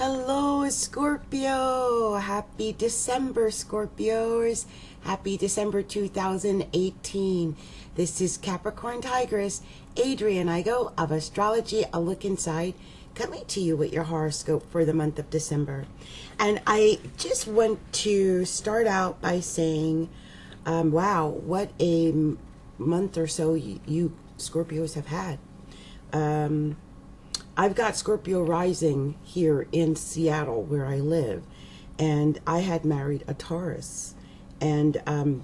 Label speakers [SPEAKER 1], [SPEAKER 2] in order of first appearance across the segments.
[SPEAKER 1] Hello, Scorpio. Happy December, Scorpios. Happy December 2018. This is Capricorntigress, Adrian Igo of Astrology, A Look Inside, coming to you with your horoscope for the month of December. And I just want to start out by saying, wow, what a month or so you Scorpios have had. I've got Scorpio rising here in Seattle where I live, and I had married a Taurus. And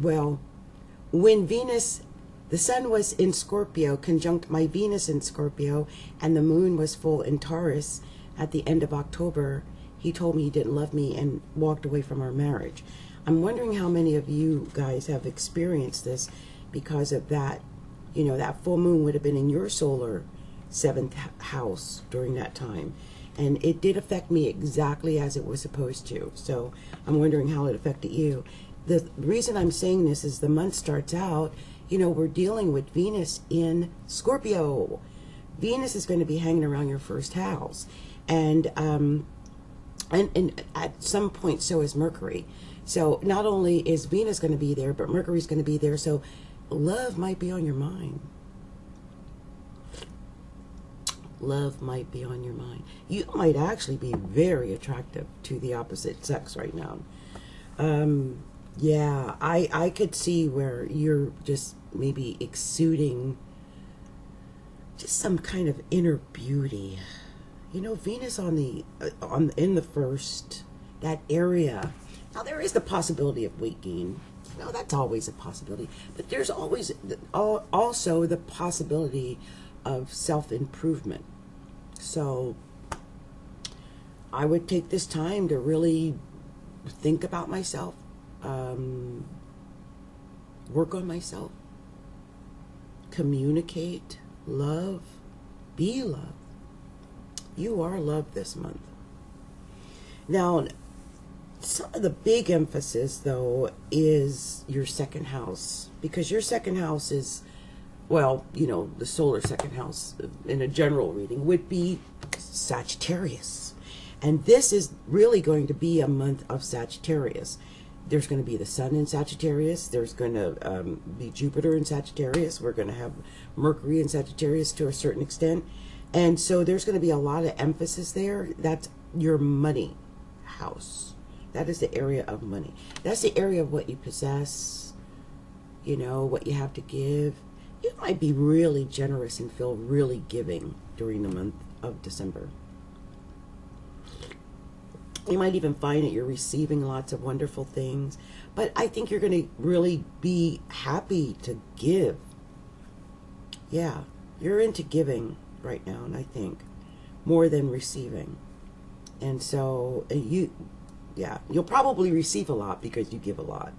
[SPEAKER 1] well, when Venus, the sun was in Scorpio, conjunct my Venus in Scorpio, and the moon was full in Taurus at the end of October, he told me he didn't love me and walked away from our marriage. I'm wondering how many of you guys have experienced this because of that. You know, that full moon would have been in your solar 7th house during that time. And it did affect me exactly as it was supposed to. So I'm wondering how it affected you. The reason I'm saying this is the month starts out, you know, we're dealing with Venus in Scorpio. Venus is going to be hanging around your first house. And at some point, so is Mercury. So not only is Venus going to be there, but Mercury's going to be there. So love might be on your mind. Love might be on your mind. You might actually be very attractive to the opposite sex right now. Yeah, I could see where you're just maybe exuding just some kind of inner beauty. You know, Venus in the first, that area. Now there is the possibility of weight gain. No, that's always a possibility. But there's always also the possibility of self-improvement. So I would take this time to really think about myself, work on myself, communicate, love, be love. You are loved this month. Now, some of the big emphasis, though, is your second house, because your second house is, well, you know, the solar second house in a general reading would be Sagittarius. And this is really going to be a month of Sagittarius. There's going to be the sun in Sagittarius. There's going to be Jupiter in Sagittarius. We're going to have Mercury in Sagittarius to a certain extent. And so there's going to be a lot of emphasis there. That's your money house. That is the area of money. That's the area of what you possess, you know, what you have to give. You might be really generous and feel really giving during the month of December. You might even find that you're receiving lots of wonderful things. But I think you're going to really be happy to give. Yeah, you're into giving right now, and I think more than receiving. And so yeah, you'll probably receive a lot because you give a lot.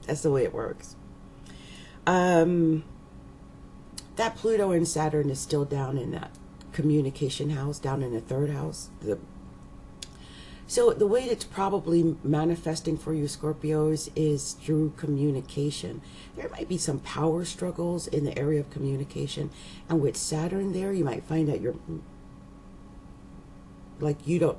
[SPEAKER 1] That's the way it works. That Pluto and Saturn is still down in that communication house, down in the third house. So the way it's probably manifesting for you Scorpios is through communication. There might be some power struggles in the area of communication. And with Saturn there, you might find that you're, like, you don't,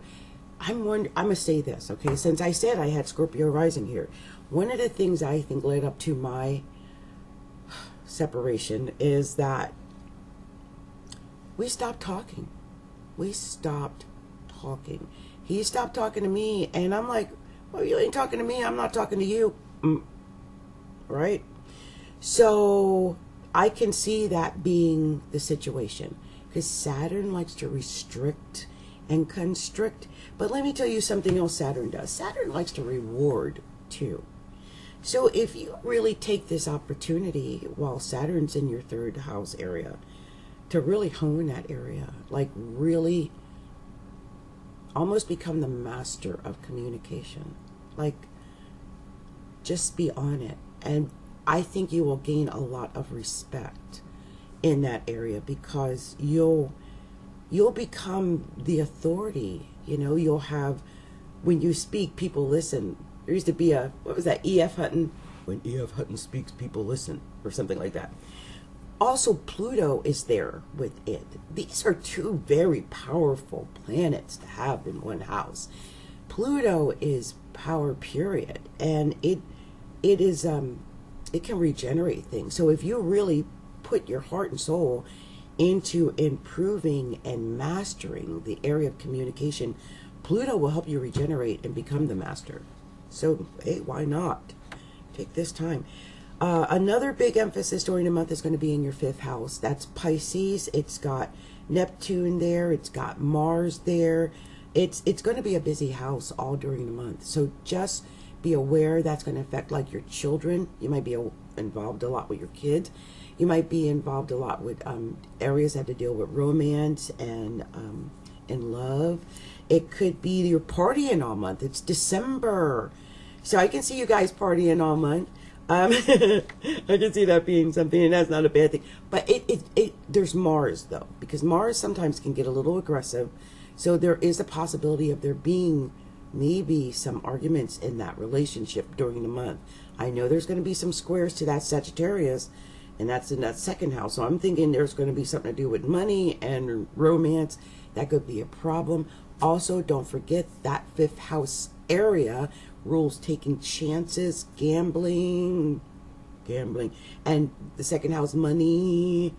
[SPEAKER 1] I'm going to say this, okay? Since I said I had Scorpio rising here, one of the things I think led up to my separation is that we stopped talking. We stopped talking. He stopped talking to me, and I'm like, well, you ain't talking to me, I'm not talking to you. Right? So I can see that being the situation, because Saturn likes to restrict and constrict. But let me tell you something else Saturn does. Saturn likes to reward too. So if you really take this opportunity while Saturn's in your third house area to really hone that area, like really almost become the master of communication, like just be on it. And I think you will gain a lot of respect in that area, because you'll become the authority. You know, you'll have, when you speak, people listen. There used to be a, what was that, E.F. Hutton? When E.F. Hutton speaks, people listen, or something like that. also Pluto is there with it. These are two very powerful planets to have in one house. Pluto is power, period, and it is it can regenerate things. So if you really put your heart and soul into improving and mastering the area of communication, Pluto will help you regenerate and become the master. So hey, why not take this time? Another big emphasis during the month is going to be in your 5th house. That's Pisces. It's got Neptune there. It's got Mars there. It's going to be a busy house all during the month. So just be aware that's going to affect like your children. You might be involved a lot with your kids. You might be involved a lot with areas that have to deal with romance and love. It could be you're partying all month. It's December. So I can see you guys partying all month. I can see that being something, and that's not a bad thing. But there's Mars, though, because Mars sometimes can get a little aggressive. So there is a possibility of there being maybe some arguments in that relationship during the month. I know there's going to be some squares to that Sagittarius, and that's in that 2nd house. So I'm thinking there's going to be something to do with money and romance. That could be a problem. Also, don't forget that 5th house area rules taking chances, gambling, and the 2nd house, money.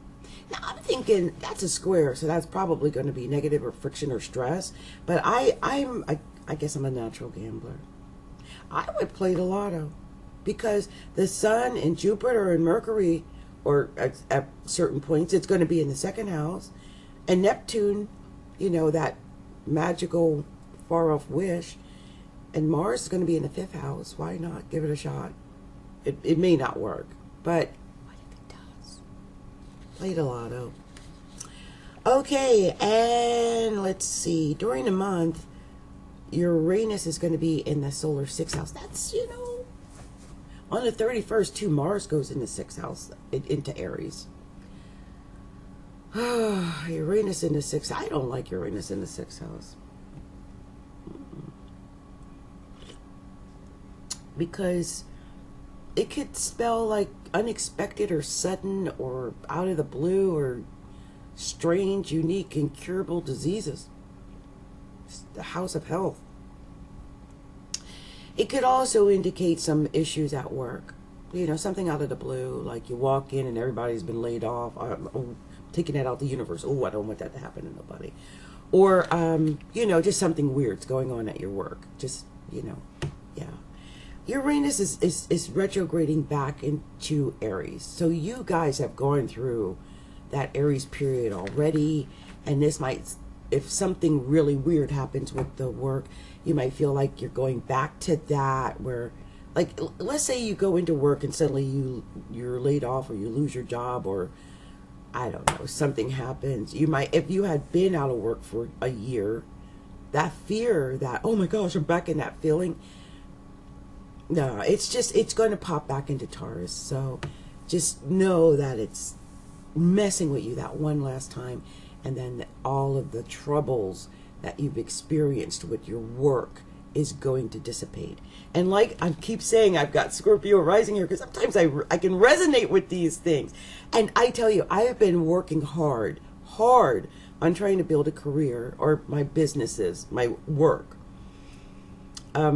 [SPEAKER 1] Now I'm thinking that's a square, so that's probably going to be negative or friction or stress. But I guess I'm a natural gambler. I would play the lotto because the Sun and Jupiter and Mercury, or at certain points, it's going to be in the 2nd house, and Neptune, you know, that magical far off wish. And Mars is going to be in the 5th house. Why not? Give it a shot. It may not work, but what if it does? Play the lotto. Okay, and let's see. During the month, Uranus is going to be in the solar 6th house. That's, you know, on the 31st, too, Mars goes in the 6th house, into Aries. Uranus in the 6th. I don't like Uranus in the 6th house. Because it could spell like unexpected or sudden or out of the blue or strange, unique, incurable diseases. It's the house of health. It could also indicate some issues at work. You know, something out of the blue, like you walk in and everybody's been laid off. Taking that out the universe. Oh, I don't want that to happen to nobody. Or, you know, just something weird's going on at your work. Just, you know, yeah. Uranus is retrograding back into Aries. So you guys have gone through that Aries period already. And this might, if something really weird happens with the work, you might feel like you're going back to that where, like, let's say you go into work and suddenly you're laid off or you lose your job or, I don't know, something happens. You might, if you had been out of work for a year, that fear that, oh my gosh, I'm back in that feeling. No, it's going to pop back into Taurus. So just know that it's messing with you that one last time. And then all of the troubles that you've experienced with your work is going to dissipate. And like I keep saying, I've got Scorpio rising here because sometimes I can resonate with these things. And I tell you, I have been working hard on trying to build a career or my businesses, my work,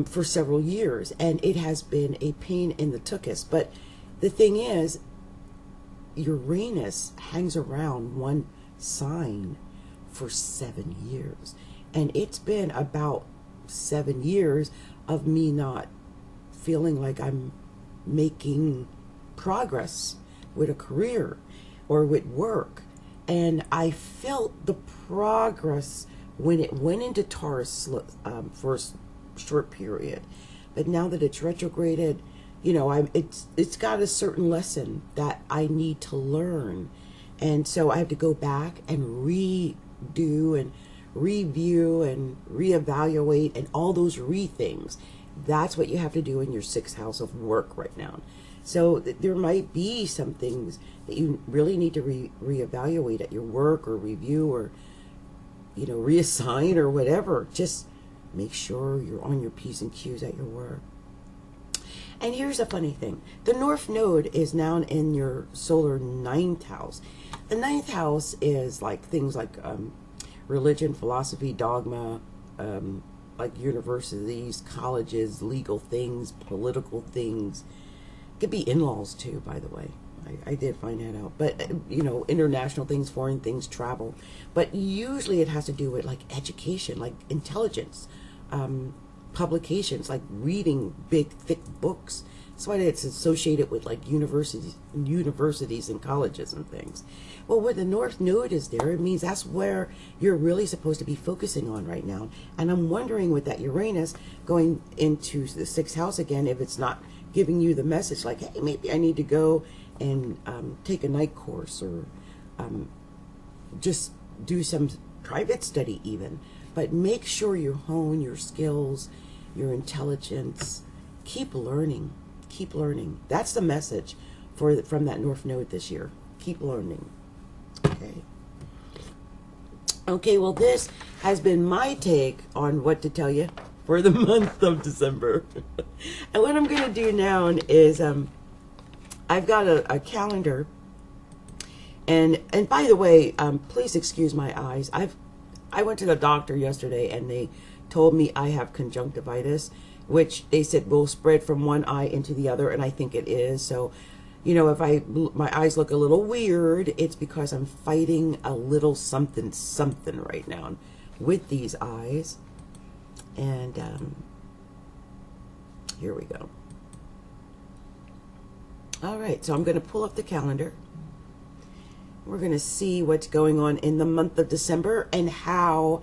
[SPEAKER 1] for several years. And it has been a pain in the tuchus. But the thing is, Uranus hangs around one sign for 7 years. And it's been about 7 years of me not feeling like I'm making progress with a career or with work. And I felt the progress when it went into Taurus for a short period. But now that it's retrograded, you know, it's got a certain lesson that I need to learn. And so I have to go back and redo and review and reevaluate and all those things. That's what you have to do in your 6th house of work right now. So there might be some things that you really need to reevaluate at your work or review or, you know, reassign or whatever. Just make sure you're on your P's and Q's at your work. And here's a funny thing. The North Node is now in your solar ninth house. The ninth house is like things like religion, philosophy, dogma, like universities, colleges, legal things, political things. It could be in-laws too, by the way. I did find that out. But, you know, international things, foreign things, travel. But usually it has to do with like education, like intelligence, publications, like reading big, thick books. That's why it's associated with like universities and colleges and things. Well, where the North Node is there, it means that's where you're really supposed to be focusing on right now. And I'm wondering with that Uranus going into the sixth house again, if it's not giving you the message like, hey, maybe I need to go and take a night course or just do some private study even. But make sure you hone your skills, your intelligence. Keep learning. Keep learning. That's the message from that North Node this year. Keep learning. Okay. Okay, well, this has been my take on what to tell you for the month of December. And what I'm going to do now is I've got a calendar. And by the way, please excuse my eyes. I went to the doctor yesterday and they told me I have conjunctivitis, which they said will spread from one eye into the other, and I think it is. So, you know, if my eyes look a little weird, it's because I'm fighting a little something right now with these eyes. And here we go. All right, so I'm going to pull up the calendar. We're going to see what's going on in the month of December and how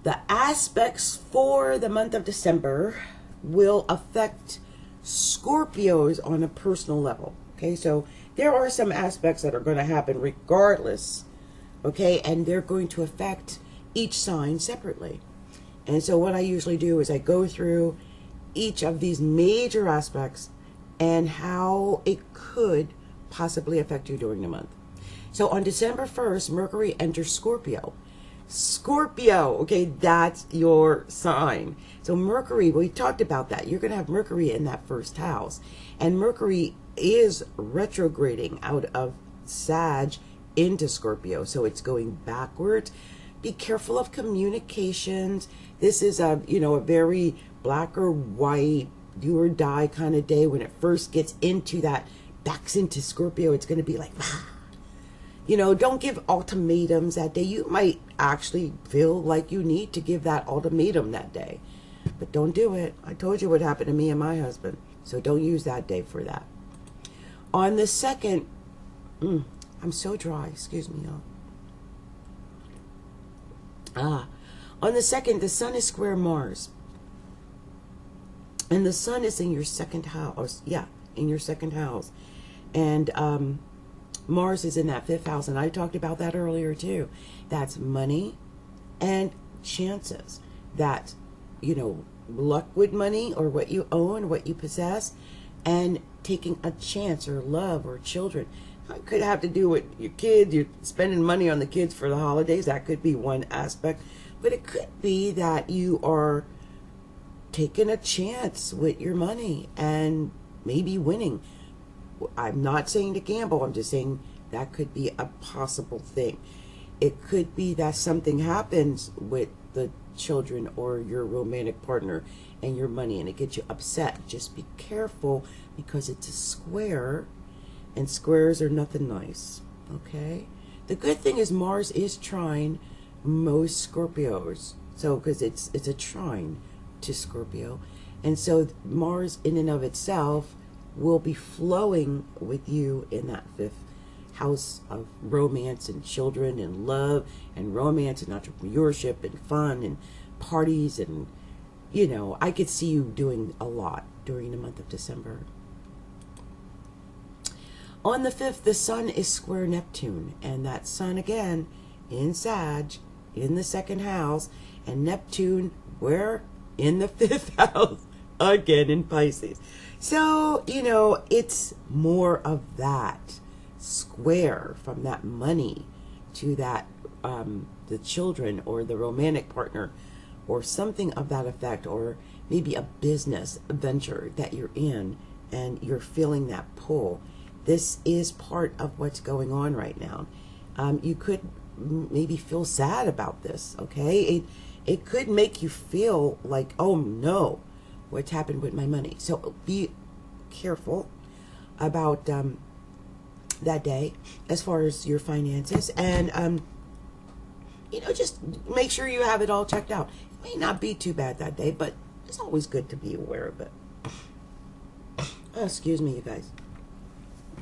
[SPEAKER 1] the aspects for the month of December will affect Scorpios on a personal level. Okay, so there are some aspects that are going to happen regardless. Okay, and they're going to affect each sign separately. And so what I usually do is I go through each of these major aspects and how it could possibly affect you during the month. So on December 1st, Mercury enters Scorpio. Scorpio, okay, that's your sign. So Mercury, we talked about that. You're going to have Mercury in that first house. And Mercury is retrograding out of Sag into Scorpio. So it's going backwards. Be careful of communications. This is a very black or white, do or die kind of day. When it first gets into that, backs into Scorpio, it's going to be like, don't give ultimatums that day. You might actually feel like you need to give that ultimatum that day, but don't do it. I told you what happened to me and my husband, so don't use that day for that. On the 2nd, I'm so dry, excuse me, y'all. On the 2nd, the Sun is square Mars, and the Sun is in your second house. Yeah, in your second house, and Mars is in that 5th house, and I talked about that earlier too. That's money and chances. That, luck with money or what you own, what you possess, and taking a chance or love or children. It could have to do with your kids. You're spending money on the kids for the holidays. That could be one aspect. But it could be that you are taking a chance with your money and maybe winning. I'm not saying to gamble. I'm just saying that could be a possible thing. It could be that something happens with the children or your romantic partner and your money and it gets you upset. Just be careful because it's a square and squares are nothing nice. Okay? The good thing is Mars is trine most Scorpios. So, because it's a trine to Scorpio. And so Mars in and of itself will be flowing with you in that 5th house of romance and children and love and romance and entrepreneurship and fun and parties and I could see you doing a lot during the month of December. On the 5th, the Sun is square Neptune, and that Sun again in Sag in the 2nd house, and Neptune where? In the 5th house again in Pisces. So, it's more of that square from that money to that, the children or the romantic partner or something of that effect, or maybe a business venture that you're in and you're feeling that pull. This is part of what's going on right now. You could maybe feel sad about this, okay? It could make you feel like, oh no, what's happened with my money? So be careful about that day as far as your finances, and just make sure you have it all checked out. It may not be too bad that day, but it's always good to be aware of it. Oh, excuse me, you guys. I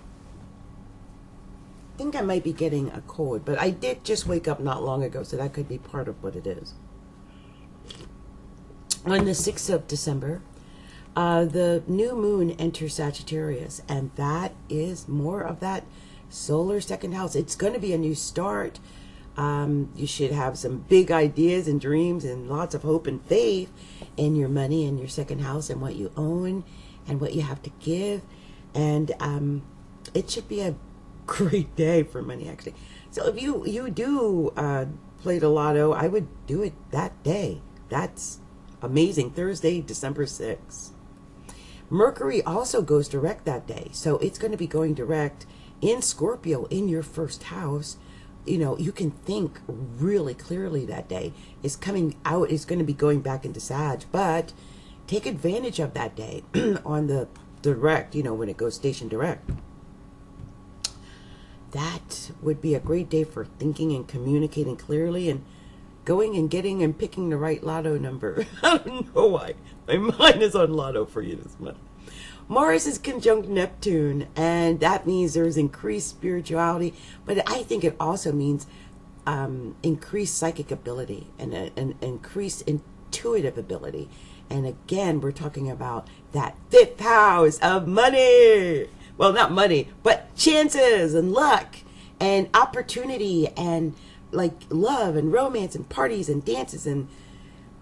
[SPEAKER 1] think I might be getting a cold, but I did just wake up not long ago, so that could be part of what it is. On the 6th of December, the new moon enters Sagittarius, and that is more of that solar second house. It's going to be a new start. You should have some big ideas and dreams and lots of hope and faith in your money and your second house and what you own and what you have to give. And it should be a great day for money, actually. So if you do play the lotto, I would do it that day. That's amazing. Thursday, December 6th. Mercury also goes direct that day. So it's going to be going direct in Scorpio in your first house. You can think really clearly that day. It's coming out, it's going to be going back into Sag, but take advantage of that day on the direct, when it goes station direct. That would be a great day for thinking and communicating clearly and going and getting and picking the right lotto number. I don't know why. My mind is on lotto for you this month. Mars is conjunct Neptune, and that means there's increased spirituality, but I think it also means increased psychic ability and an increased intuitive ability. And again, we're talking about that 5th house of money. Well, not money, but chances and luck and opportunity and like love and romance and parties and dances and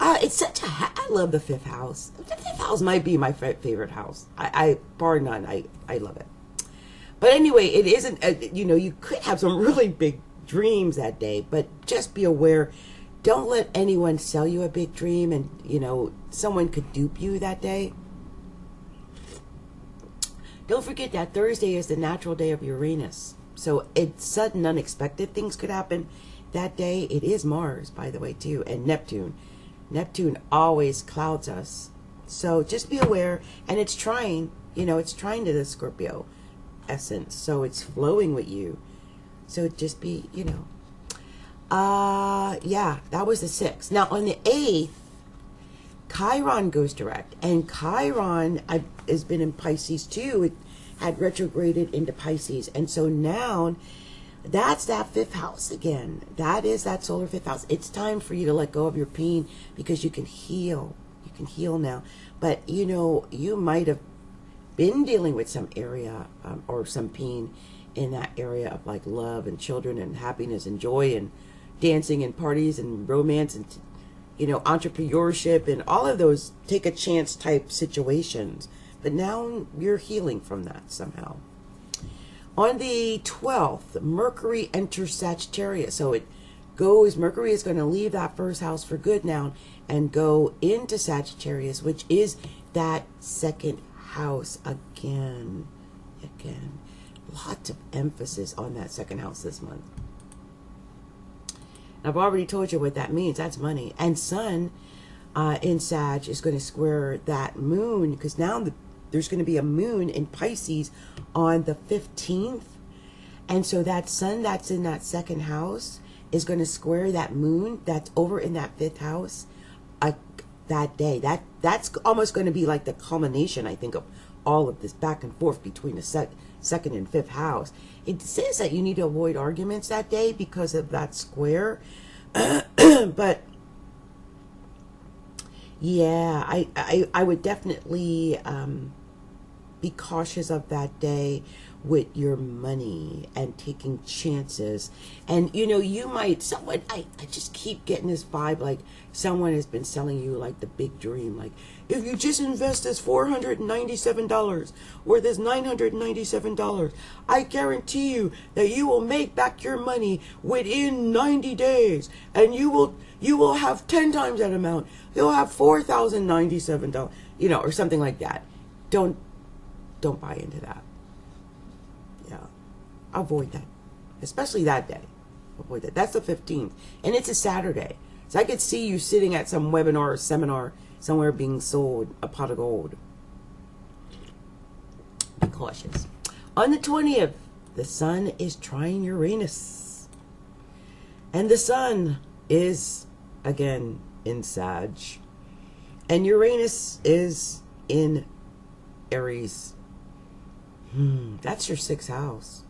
[SPEAKER 1] it's such I love the 5th house. The 5th house might be my favorite house. I bar none. I love it. But anyway, it isn't. You could have some really big dreams that day, but just be aware. Don't let anyone sell you a big dream, and someone could dupe you that day. Don't forget that Thursday is the natural day of Uranus, so it's sudden, unexpected things could happen that day. It is Mars, by the way, too, and Neptune. Neptune always clouds us. So just be aware. And it's trying, it's trying to the Scorpio essence. So it's flowing with you. So just be, yeah, that was the 6th. Now on the 8th, Chiron goes direct. And Chiron has been in Pisces too. It had retrograded into Pisces. And so now that's that 5th house again. That is that solar 5th house. It's time for you to let go of your pain because you can heal. You can heal now. But, you might have been dealing with some area or some pain in that area of like love and children and happiness and joy and dancing and parties and romance and, entrepreneurship and all of those take a chance type situations. But now you're healing from that somehow. On the 12th, Mercury enters Sagittarius. So Mercury is going to leave that first house for good now and go into Sagittarius, which is that second house again. Lots of emphasis on that second house this month. I've already told you what that means. That's money. And Sun in Sag is going to square that moon because now there's going to be a moon in Pisces on the 15th. And so that sun that's in that second house is going to square that moon that's over in that 5th house that day. That's almost going to be like the culmination, I think, of all of this back and forth between the second and 5th house. It says that you need to avoid arguments that day because of that square. But yeah, I would definitely be cautious of that day with your money and taking chances. And you might, someone, I just keep getting this vibe like someone has been selling you like the big dream, like if you just invest this $497 or this $997, I guarantee you that you will make back your money within 90 days, and you will have 10 times that amount. You'll have $4,097, or something like that. Don't buy into that. Yeah. Avoid that. Especially that day. Avoid that. That's the 15th. And it's a Saturday. So I could see you sitting at some webinar or seminar somewhere being sold a pot of gold. Be cautious. On the 20th, the sun is trine Uranus. And the sun is, again, in Sag. And Uranus is in Aries. That's your 6th house.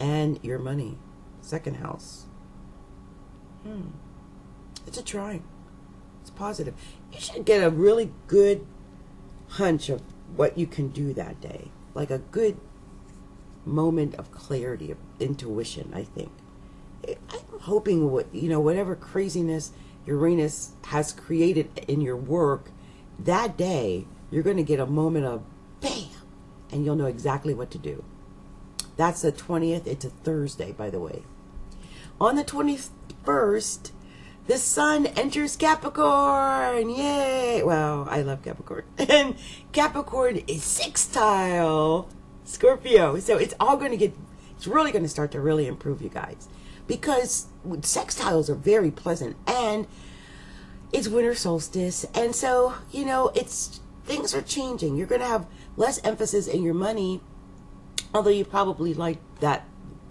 [SPEAKER 1] And your money. 2nd house. It's a trine. It's positive. You should get a really good hunch of what you can do that day. Like a good moment of clarity, of intuition, I think. I'm hoping whatever craziness Uranus has created in your work, that day, you're going to get a moment of bam, and you'll know exactly what to do. That's the 20th. It's a Thursday, by the way. On the 21st, the sun enters Capricorn. Yay! Well, I love Capricorn. And Capricorn is sextile Scorpio. So it's really going to start to really improve, you guys. Because sextiles are very pleasant. And it's winter solstice. And so, things are changing. You're going to have less emphasis in your money. Although you probably like that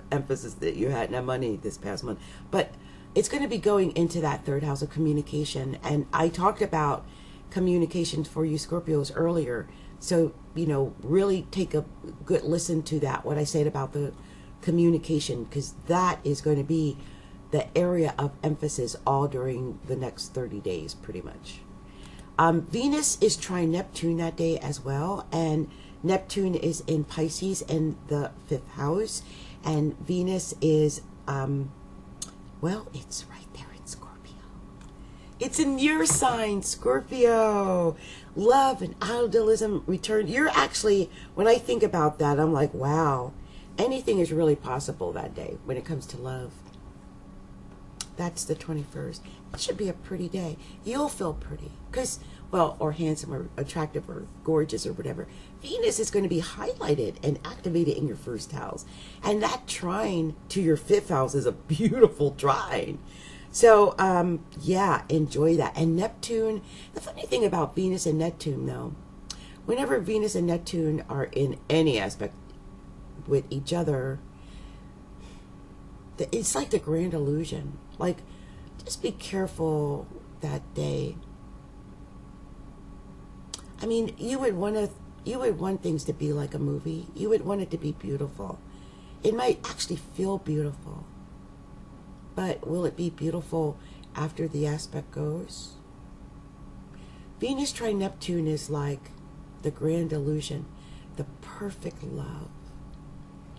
[SPEAKER 1] emphasis that you had in that money this past month. But it's going to be going into that 3rd house of communication. And I talked about communication for you Scorpios earlier. So, really take a good listen to that, what I said about the communication, because that is going to be the area of emphasis all during the next 30 days, pretty much. Venus is trine Neptune that day as well. And Neptune is in Pisces in the 5th house. And Venus is, it's right there in Scorpio. It's in your sign, Scorpio. Love and idealism return. You're actually, when I think about that, I'm like, wow, anything is really possible that day when it comes to love. That's the 21st. It should be a pretty day. You'll feel pretty. Or handsome or attractive or gorgeous or whatever. Venus is going to be highlighted and activated in your 1st house. And that trine to your 5th house is a beautiful trine. So, enjoy that. And Neptune, the funny thing about Venus and Neptune, though, whenever Venus and Neptune are in any aspect with each other, it's like the grand illusion. Like, just be careful that day. I mean, you would want things to be like a movie. You would want it to be beautiful. It might actually feel beautiful. But will it be beautiful after the aspect goes? Venus trine Neptune is like the grand illusion, the perfect love.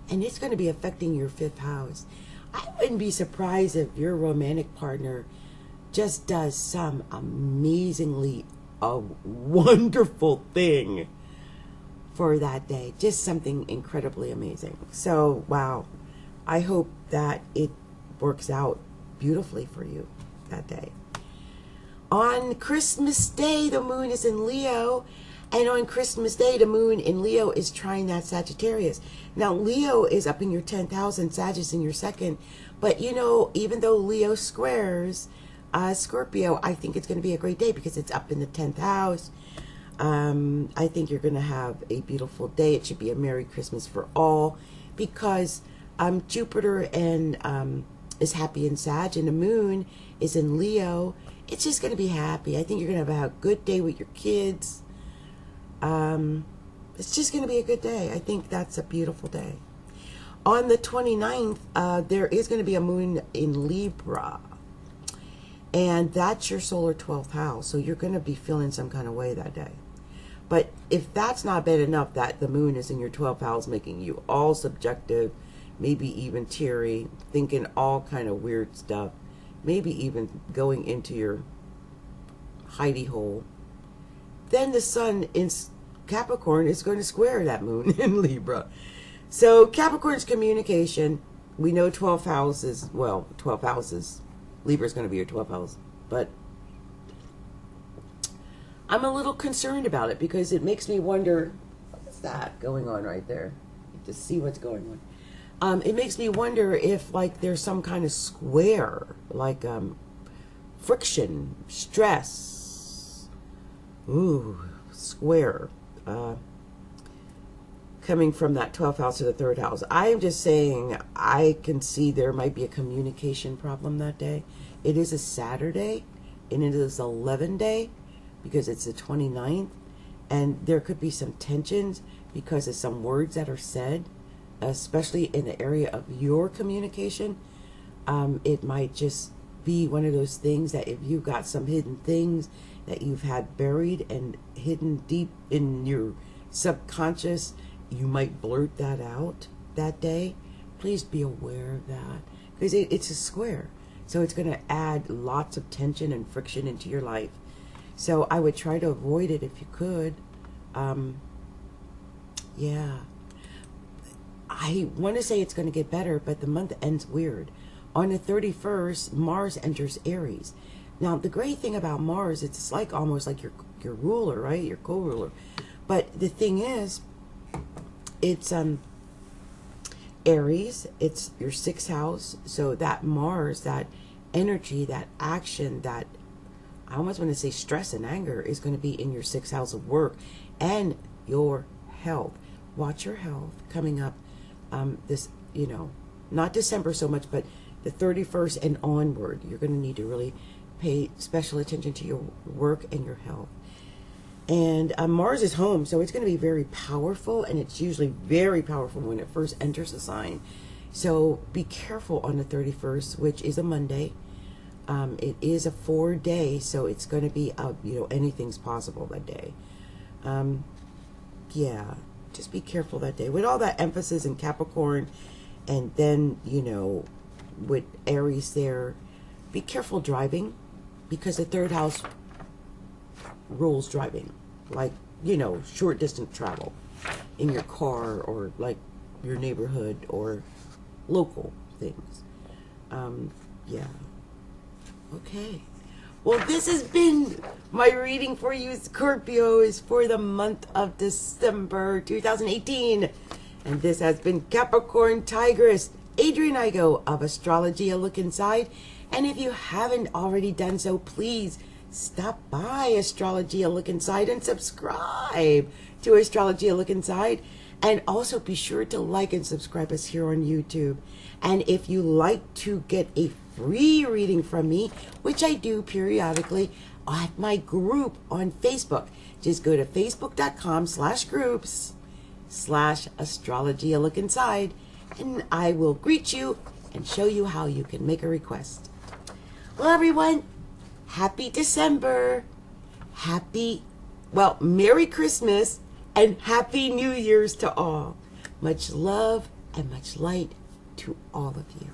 [SPEAKER 1] And it's going to be affecting your 5th house. I wouldn't be surprised if your romantic partner just does some amazingly wonderful thing for that day. Just something incredibly amazing. So, wow. I hope that it works out beautifully for you that day. On Christmas Day, the moon is in Leo. And on Christmas Day, the moon in Leo is trine that Sagittarius. Now, Leo is up in your 10th house and Sag is in your 2nd. But, even though Leo squares Scorpio, I think it's going to be a great day because it's up in the 10th house. I think you're going to have a beautiful day. It should be a Merry Christmas for all because Jupiter is happy in Sag and the moon is in Leo. It's just going to be happy. I think you're going to have a good day with your kids. It's just going to be a good day. I think that's a beautiful day. On the 29th, there is going to be a moon in Libra. And that's your solar 12th house. So you're going to be feeling some kind of way that day. But if that's not bad enough, that the moon is in your 12th house, making you all subjective, maybe even teary, thinking all kind of weird stuff, maybe even going into your hidey hole, then the sun in Capricorn is going to square that moon in Libra. So Capricorn's communication, we know 12th house is, well, 12th house is, Libra is going to be your 12th house. But I'm a little concerned about it because it makes me wonder, what's that going on right there? To see what's going on. It makes me wonder if like there's some kind of square, like friction, stress, square, coming from that 12th house to the 3rd house. I am just saying I can see there might be a communication problem that day. It is a Saturday, and it is 11 day because it's the 29th, and there could be some tensions because of some words that are said, especially in the area of your communication. It might just be one of those things that if you've got some hidden things that you've had buried and hidden deep in your subconscious, you might blurt that out that day. Please be aware of that because it's a square. So it's going to add lots of tension and friction into your life. So I would try to avoid it if you could. Yeah. I want to say it's going to get better, but the month ends weird. On the 31st, Mars enters Aries. Now, the great thing about Mars, it's like almost like your ruler, right? Your co-ruler. But the thing is, it's Aries, it's your 6th house. So that Mars, that energy, that action, that I almost want to say stress and anger is going to be in your 6th house of work and your health. Watch your health coming up this, not December so much, but the 31st and onward. You're going to need to really pay special attention to your work and your health. And Mars is home, so it's going to be very powerful, and it's usually very powerful when it first enters a sign. So be careful on the 31st, which is a Monday. It is a 4-day, so it's going to be, anything's possible that day. Yeah, just be careful that day. With all that emphasis in Capricorn, and then, with Aries there, be careful driving, because the 3rd house rules driving. Like, short distance travel in your car, or like your neighborhood, or local things. Yeah. Okay. Well, this has been my reading for you, Scorpios, for the month of December 2018. And this has been Capricorntigress, Adrian Igo of Astrology, a look inside. And if you haven't already done so, please stop by Astrology, a look inside, and subscribe to Astrology, a look inside. And also be sure to like and subscribe us here on YouTube. And if you like to get a free reading from me, which I do periodically at my group on Facebook, just go to facebook.com/groups/Astrology, a look inside, and I will greet you and show you how you can make a request. Well, everyone, happy December. Merry Christmas and Happy New Year's to all. Much love and much light to all of you.